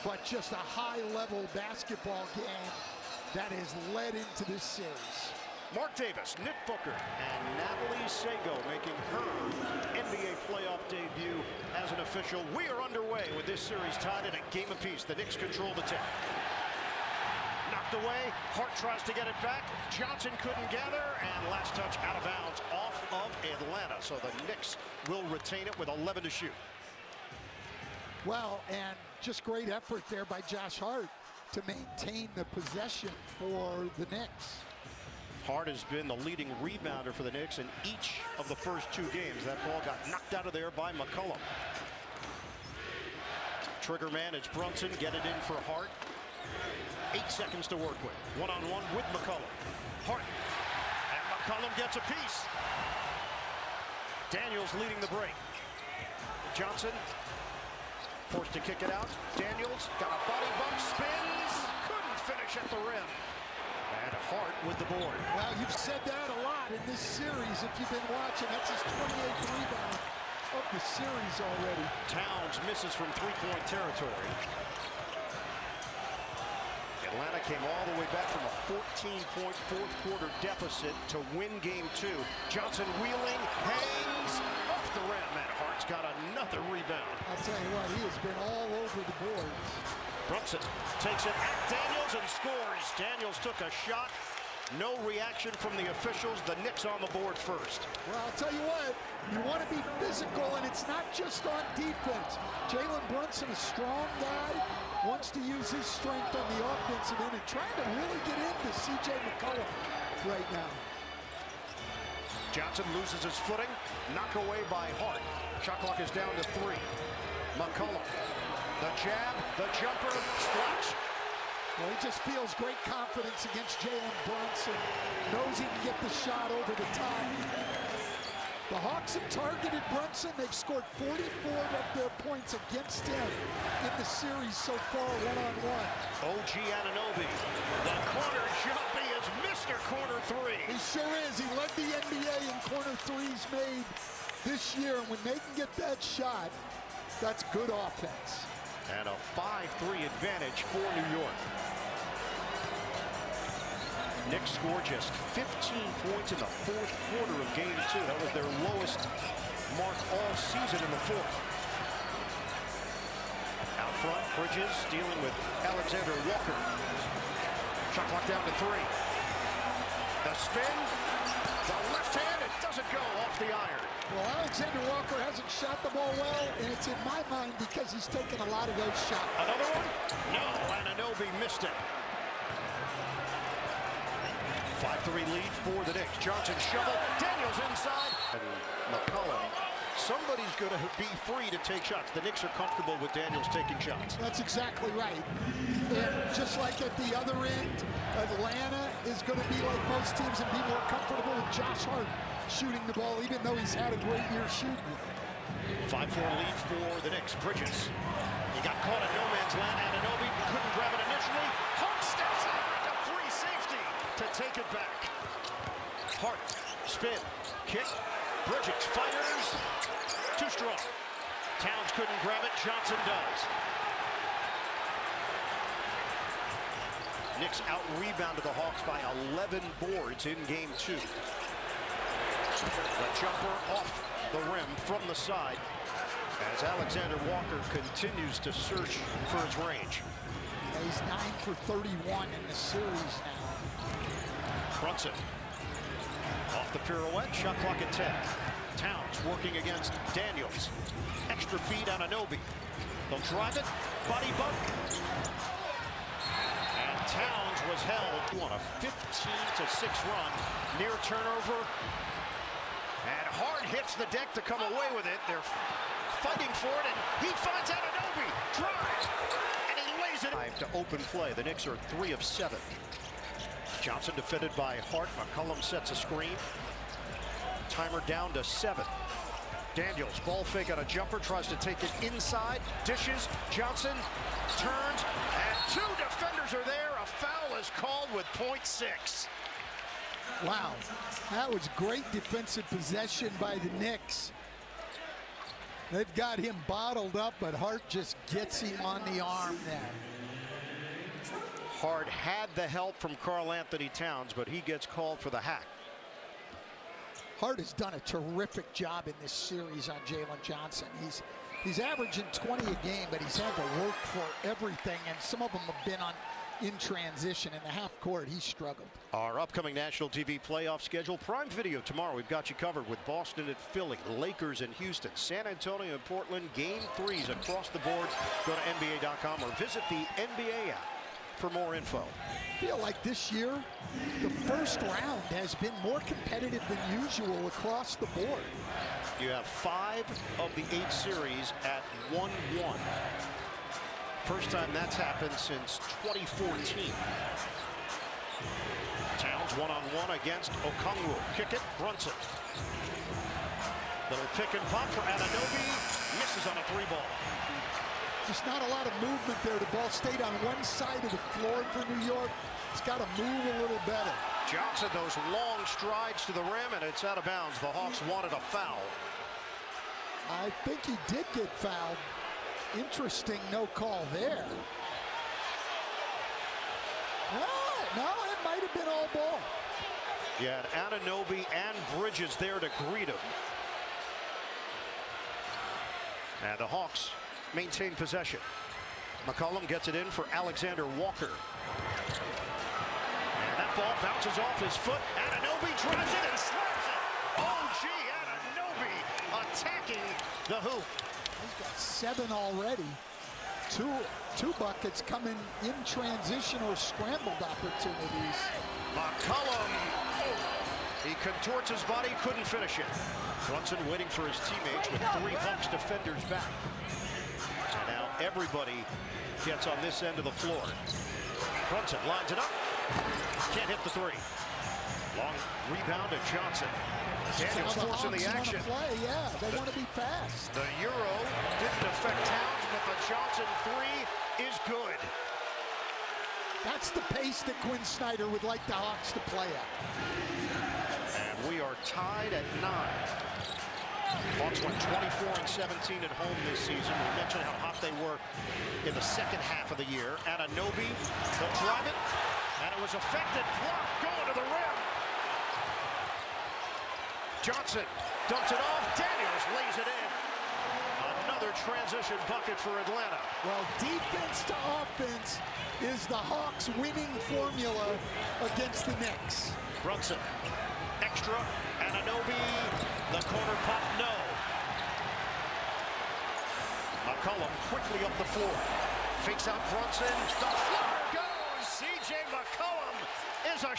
but just a high-level basketball game that has led into this series. Mark Davis, Nick Booker, and Natalie Sago making her NBA playoff debut as an official. We are underway with this series tied at a game apiece. The Knicks control the tip. Knocked away. Hart tries to get it back. Johnson couldn't gather, and last touch out of bounds off of Atlanta. So the Knicks will retain it with 11 to shoot. Well, and just great effort there by Josh Hart to maintain the possession for the Knicks. Hart has been the leading rebounder for the Knicks in each of the first two games. That ball got knocked out of there by McCollum. Trigger man, it's Brunson. Get it in for Hart. 8 seconds to work with. One-on-one with McCollum. Hart. And McCollum gets a piece. Daniels leading the break. Johnson forced to kick it out. Daniels got a body bump, spins. Couldn't finish at the rim. And Hart with the board. Well, you've said that a lot in this series if you've been watching. That's his 28th rebound of the series already. Towns misses from three-point territory. Atlanta came all the way back from a 14-point fourth-quarter deficit to win game 2. Johnson wheeling, hangs off the rim, and Hart's got another rebound. I'll tell you what, he has been all over the boards. Brunson takes it at Daniels and scores. Daniels took a shot. No reaction from the officials. The Knicks on the board first. Well, I'll tell you what, you want to be physical, and it's not just on defense. Jalen Brunson, a strong guy, wants to use his strength on the offensive end and trying to really get into C.J. McCollum right now. Johnson loses his footing. Knock away by Hart. Shot clock is down to 3. McCollum. The jab, the jumper, splash. Well, he just feels great confidence against Jalen Brunson. Knows he can get the shot over the top. The Hawks have targeted Brunson. They've scored 44 of their points against him in the series so far, one-on-one. OG Anunoby. The corner jumpy is Mr. Corner 3. He sure is. He led the NBA in corner threes made this year. And when they can get that shot, that's good offense. And a 5-3 advantage for New York. Knicks scored just 15 points in the fourth quarter of game 2. That was their lowest mark all season in the fourth. Out front, Bridges dealing with Alexander Walker. Shot clock down to 3. The spin, the left hand, it doesn't go off the iron. Well, Alexander Walker hasn't shot the ball well, and it's in my mind because he's taken a lot of those shots. Another one? No, Anunoby missed it. 5-3 lead for the Knicks. Johnson shovel, Daniels inside. And McCollum, somebody's going to be free to take shots. The Knicks are comfortable with Daniels taking shots. That's exactly right. And just like at the other end, Atlanta is going to be like most teams and be more comfortable with Josh Hart shooting the ball, even though he's had a great year shooting it. 5-4 lead for the Knicks. Bridges. He got caught in no man's land. Anunoby couldn't grab it initially. Hart steps out to free safety to take it back. Hart, spin, kick. Bridges fires. Too strong. Towns couldn't grab it. Johnson does. Knicks out-rebounded the Hawks by 11 boards in game 2. The jumper off the rim from the side as Alexander Walker continues to search for his range. He's 9 for 31 in the series now. Brunson off the pirouette, shot clock at 10. Towns working against Daniels. Extra feed on Anunoby. They'll drive it, body bump. And Towns was held on a 15-6 run. Near turnover. And Hart hits the deck to come away with it. They're fighting for it, and he finds Anunoby. Drives, and he lays it. To open play. The Knicks are 3 of 7. Johnson defended by Hart. McCollum sets a screen. Timer down to 7. Daniels, ball fake on a jumper, tries to take it inside. Dishes, Johnson turns, and 2 defenders are there. A foul is called with .6. Wow, that was great defensive possession by the Knicks. They've got him bottled up, but Hart just gets him on the arm there. Hart had the help from Karl Anthony Towns, but he gets called for the hack. Hart has done a terrific job in this series on Jalen Johnson. He's averaging 20 a game, but he's had to work for everything, and some of them have been in transition. In the half court, he struggled. Our upcoming national TV playoff schedule, Prime Video tomorrow. We've got you covered with Boston at Philly, Lakers in Houston, San Antonio and Portland. Game 3s across the board. Go to NBA.com or visit the NBA app for more info. I feel like this year, the first round has been more competitive than usual across the board. You have 5 of the 8 series at 1-1. First time that's happened since 2014. Towns one-on-one against Okongwu. Kick it, Brunson. Little pick and pop for Anunoby. Misses on a 3-ball. Just not a lot of movement there. The ball stayed on one side of the floor for New York. It's got to move a little better. Johnson, those long strides to the rim, and it's out of bounds. The Hawks wanted a foul. I think he did get fouled. Interesting no call there. No, it might have been all ball. Yeah, Anunoby and Bridges there to greet him. And the Hawks maintain possession. McCollum gets it in for Alexander Walker. And that ball bounces off his foot. Anunoby drives it and slams it. OG Anunoby attacking the hoop. He's got 7 already. Two buckets coming in transition or scrambled opportunities. McCollum. He contorts his body, couldn't finish it. Brunson waiting for his teammates with 3 Hawks defenders back. And now everybody gets on this end of the floor. Brunson lines it up. Can't hit the 3. Long rebound to Johnson. Daniels forcing the action. Yeah, they want to be fast. The Euro didn't affect Towns, but the Johnson 3 is good. That's the pace that Quinn Snyder would like the Hawks to play at. And we are tied at 9. Hawks went 24-17 at home this season. We mentioned how hot they were in the second half of the year. Anunoby, they'll drive it, and it was effective. Block going to the rim. Johnson dumps it off. Daniels lays it in. Another transition bucket for Atlanta. Well, defense to offense is the Hawks' winning formula against the Knicks. Brunson, extra, Anunoby, the corner pop, no. McCollum quickly up the floor. Fakes out Brunson, the floor goes, C.J. McCollum.